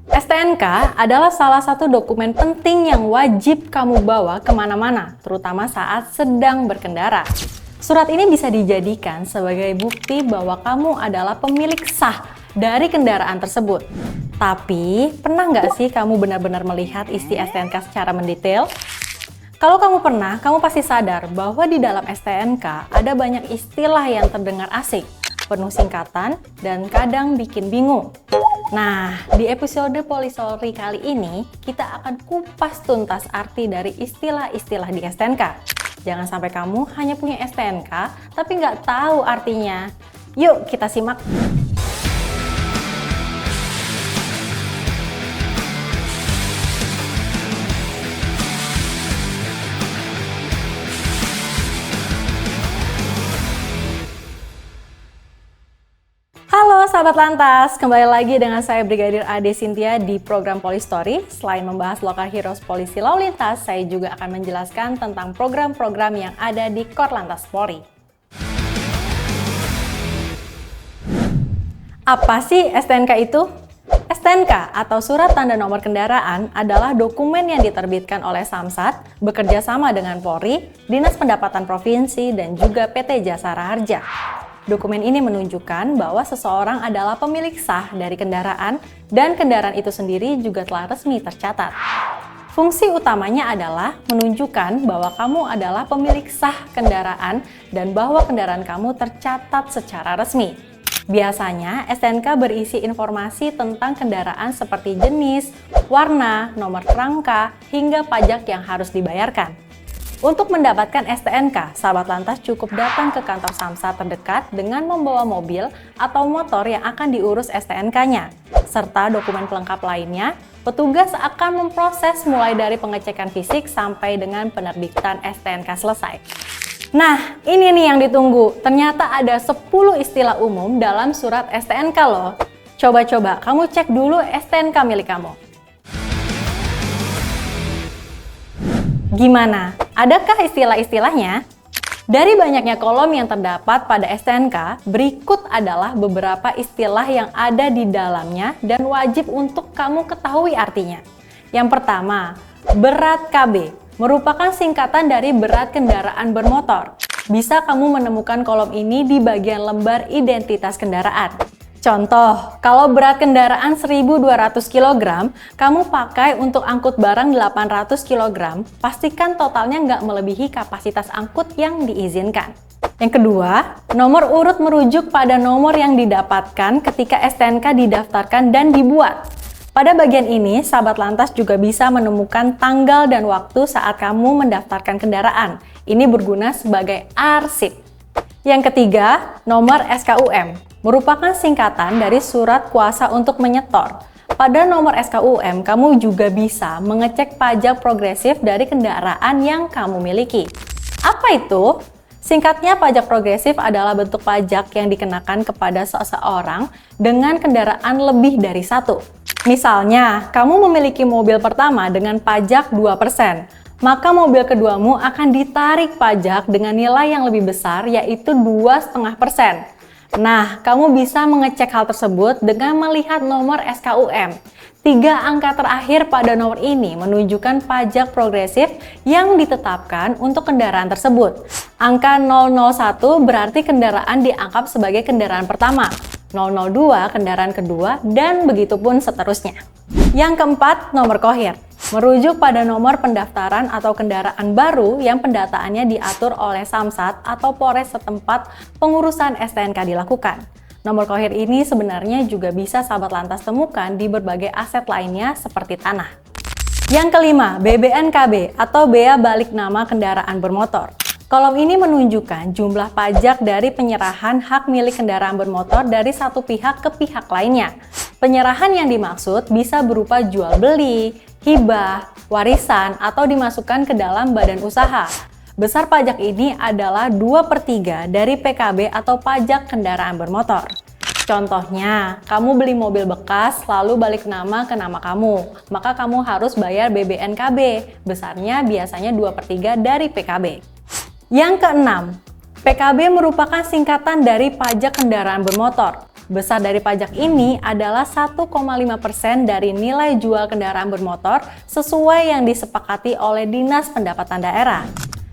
STNK adalah salah satu dokumen penting yang wajib kamu bawa kemana-mana, terutama saat sedang berkendara. Surat ini bisa dijadikan sebagai bukti bahwa kamu adalah pemilik sah dari kendaraan tersebut. Tapi, pernah nggak sih kamu benar-benar melihat isi STNK secara mendetail? Kalau kamu pernah, kamu pasti sadar bahwa di dalam STNK ada banyak istilah yang terdengar asing, penuh singkatan, dan kadang bikin bingung. Nah, di episode Polisori kali ini, kita akan kupas tuntas arti dari istilah-istilah di STNK. Jangan sampai kamu hanya punya STNK, tapi nggak tahu artinya. Yuk, kita simak. Halo sahabat lantas, kembali lagi dengan saya Brigadir Ade Cynthia di program Polistory. Selain membahas lokal heroes polisi lalu lintas, saya juga akan menjelaskan tentang program-program yang ada di Korlantas Polri. Apa sih STNK itu? STNK atau Surat Tanda Nomor Kendaraan adalah dokumen yang diterbitkan oleh Samsat bekerja sama dengan Polri, Dinas Pendapatan Provinsi, dan juga PT Jasara Harja. Dokumen ini menunjukkan bahwa seseorang adalah pemilik sah dari kendaraan dan kendaraan itu sendiri juga telah resmi tercatat. Fungsi utamanya adalah menunjukkan bahwa kamu adalah pemilik sah kendaraan dan bahwa kendaraan kamu tercatat secara resmi. Biasanya, STNK berisi informasi tentang kendaraan seperti jenis, warna, nomor kerangka, hingga pajak yang harus dibayarkan. Untuk mendapatkan STNK, sahabat lantas cukup datang ke kantor Samsat terdekat dengan membawa mobil atau motor yang akan diurus STNK-nya. Serta dokumen pelengkap lainnya, petugas akan memproses mulai dari pengecekan fisik sampai dengan penerbitan STNK selesai. Nah, ini nih yang ditunggu. Ternyata ada 10 istilah umum dalam surat STNK loh. Coba-coba kamu cek dulu STNK milik kamu. Gimana? Adakah istilah-istilahnya? Dari banyaknya kolom yang terdapat pada STNK, berikut adalah beberapa istilah yang ada di dalamnya dan wajib untuk kamu ketahui artinya. Yang pertama, berat KB merupakan singkatan dari berat kendaraan bermotor. Bisa kamu menemukan kolom ini di bagian lembar identitas kendaraan. Contoh, kalau berat kendaraan 1.200 kg, kamu pakai untuk angkut barang 800 kg, pastikan totalnya nggak melebihi kapasitas angkut yang diizinkan. Yang kedua, nomor urut merujuk pada nomor yang didapatkan ketika STNK didaftarkan dan dibuat. Pada bagian ini, sahabat lantas juga bisa menemukan tanggal dan waktu saat kamu mendaftarkan kendaraan. Ini berguna sebagai arsip. Yang ketiga, nomor SKUM. Merupakan singkatan dari surat kuasa untuk menyetor. Pada nomor SKUM, kamu juga bisa mengecek pajak progresif dari kendaraan yang kamu miliki. Apa itu? Singkatnya, pajak progresif adalah bentuk pajak yang dikenakan kepada seseorang dengan kendaraan lebih dari satu. Misalnya, kamu memiliki mobil pertama dengan pajak 2%, maka mobil keduamu akan ditarik pajak dengan nilai yang lebih besar, yaitu 2,5%. Nah, kamu bisa mengecek hal tersebut dengan melihat nomor SKUM. 3 angka terakhir pada nomor ini menunjukkan pajak progresif yang ditetapkan untuk kendaraan tersebut. Angka 001 berarti kendaraan dianggap sebagai kendaraan pertama, 002 kendaraan kedua, dan begitu pun seterusnya. Yang keempat, nomor KOHIR. Merujuk pada nomor pendaftaran atau kendaraan baru yang pendataannya diatur oleh Samsat atau Polres setempat pengurusan STNK dilakukan. Nomor KOHIR ini sebenarnya juga bisa sahabat lantas temukan di berbagai aset lainnya seperti tanah. Yang kelima, BBNKB atau Bea Balik Nama Kendaraan Bermotor. Kolom ini menunjukkan jumlah pajak dari penyerahan hak milik kendaraan bermotor dari satu pihak ke pihak lainnya. Penyerahan yang dimaksud bisa berupa jual beli, hibah, warisan, atau dimasukkan ke dalam badan usaha. Besar pajak ini adalah 2/3 dari PKB atau pajak kendaraan bermotor. Contohnya, kamu beli mobil bekas lalu balik nama ke nama kamu, maka kamu harus bayar BBNKB, besarnya biasanya 2/3 dari PKB. Yang keenam, PKB merupakan singkatan dari pajak kendaraan bermotor. Besar dari pajak ini adalah 1,5% dari nilai jual kendaraan bermotor sesuai yang disepakati oleh Dinas Pendapatan Daerah.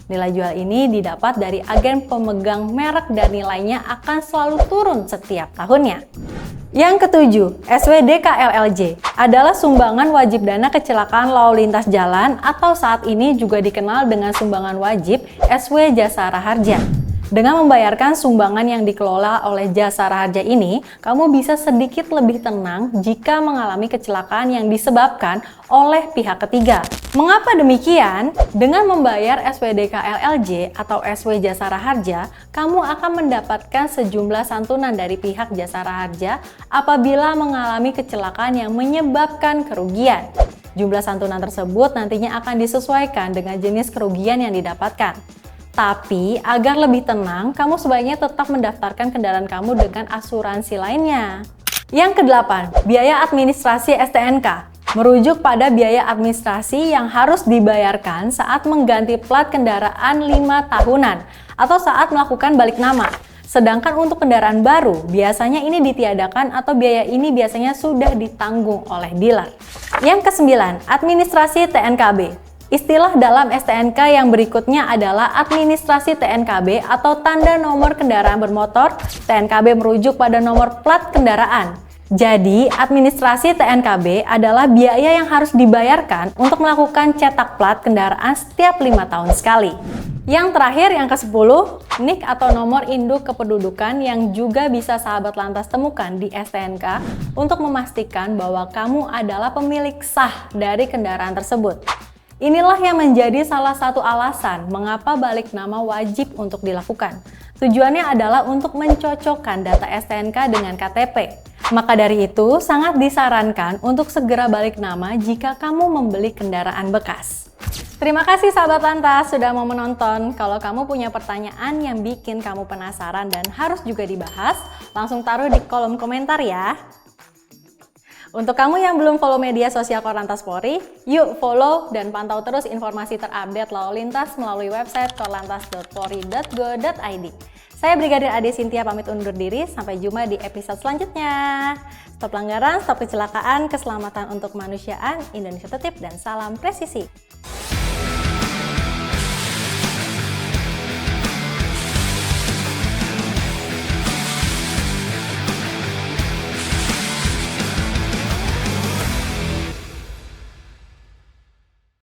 Nilai jual ini didapat dari agen pemegang merek dan nilainya akan selalu turun setiap tahunnya. Yang ketujuh, SWDK-LLJ adalah sumbangan wajib dana kecelakaan lalu lintas jalan atau saat ini juga dikenal dengan sumbangan wajib SW Jasara Harja. Dengan membayarkan sumbangan yang dikelola oleh Jasara Harja ini, kamu bisa sedikit lebih tenang jika mengalami kecelakaan yang disebabkan oleh pihak ketiga. Mengapa demikian? Dengan membayar SWDK-LLJ atau SW Jasara Harja, kamu akan mendapatkan sejumlah santunan dari pihak Jasara Harja apabila mengalami kecelakaan yang menyebabkan kerugian. Jumlah santunan tersebut nantinya akan disesuaikan dengan jenis kerugian yang didapatkan. Tapi, agar lebih tenang, kamu sebaiknya tetap mendaftarkan kendaraan kamu dengan asuransi lainnya. Yang kedelapan, biaya administrasi STNK. Merujuk pada biaya administrasi yang harus dibayarkan saat mengganti plat kendaraan 5 tahunan atau saat melakukan balik nama. Sedangkan untuk kendaraan baru, biasanya ini ditiadakan atau biaya ini biasanya sudah ditanggung oleh dealer. Yang kesembilan, administrasi TNKB. Istilah dalam STNK yang berikutnya adalah administrasi TNKB atau tanda nomor kendaraan bermotor. TNKB merujuk pada nomor plat kendaraan. Jadi, administrasi TNKB adalah biaya yang harus dibayarkan untuk melakukan cetak plat kendaraan setiap 5 tahun sekali. Yang terakhir, yang ke-10, NIK atau nomor induk kependudukan yang juga bisa sahabat lantas temukan di STNK untuk memastikan bahwa kamu adalah pemilik sah dari kendaraan tersebut. Inilah yang menjadi salah satu alasan mengapa balik nama wajib untuk dilakukan. Tujuannya adalah untuk mencocokkan data STNK dengan KTP. Maka dari itu, sangat disarankan untuk segera balik nama jika kamu membeli kendaraan bekas. Terima kasih sahabat lantas sudah mau menonton. Kalau kamu punya pertanyaan yang bikin kamu penasaran dan harus juga dibahas, langsung taruh di kolom komentar ya. Untuk kamu yang belum follow media sosial Korlantas Polri, yuk follow dan pantau terus informasi terupdate lalu lintas melalui website korlantas.polri.go.id. Saya Brigadir Ade Sintia pamit undur diri, sampai jumpa di episode selanjutnya. Stop pelanggaran, stop kecelakaan, keselamatan untuk kemanusiaan, Indonesia tertib, dan salam presisi.